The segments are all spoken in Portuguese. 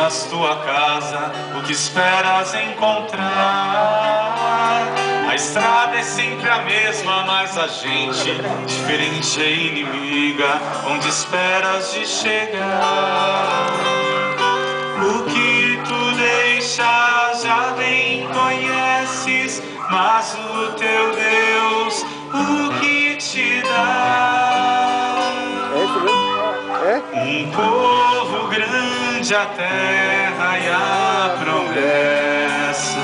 abandonas tua casa, o que esperas encontrar? A estrada é sempre a mesma, mas a gente diferente é inimiga. Onde esperas de chegar? O que tu deixas já bem conheces, mas o teu Deus o que te dá? Um povo grande, a terra e a promessa.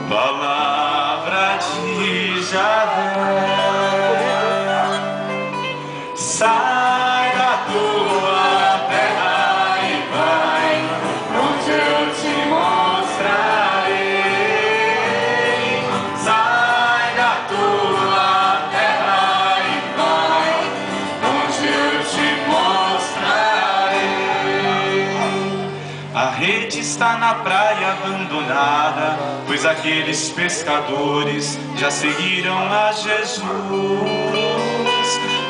Palavra de Javé. Sai da tua terra e vai onde eu te mostrarei. Sai da tua terra e vai onde eu te mostrarei. A rede está na praia abandonada, pois aqueles pescadores já seguiram a Jesus.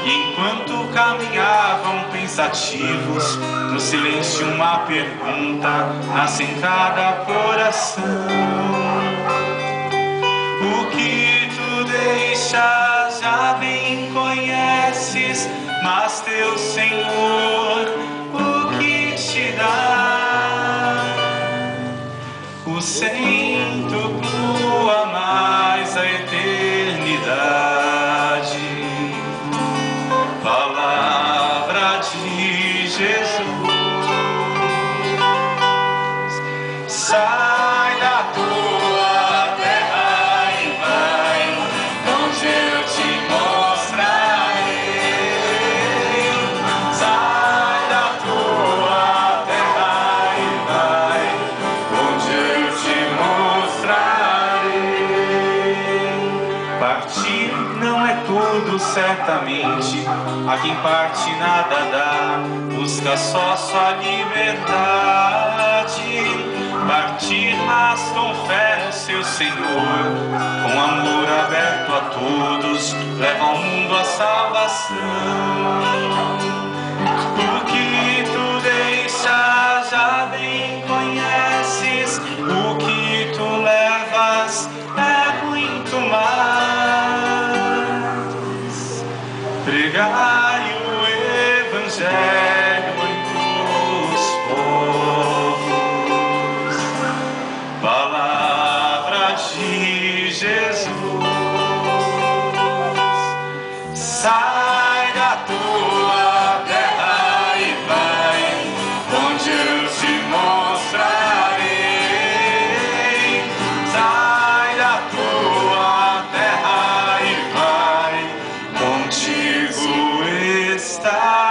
E enquanto caminhavam pensativos, no silêncio uma pergunta nasce em cada coração. O que tu deixas já bem conheces, mas teu Senhor o que te dá? O cêntuplo a mais a eternidade. Palavra de Jesus. Sai da tua terra e vai onde eu te mostrarei. Sai da tua terra e vai onde eu te mostrarei. Partir não é tudo, certamente. A quem parte nada dá, busca só sua liberdade. Partir, mas com fé no seu Senhor, com amor aberto a todos, leva ao mundo a salvação. O que tu deixas já bem conheces, o que tu levas é muito mais. Pregai o Evangelho entre os povos. Palavra de Jesus. Sai da tua terra e vai onde eu te mostrarei. Sai da tua terra e vai, contigo está.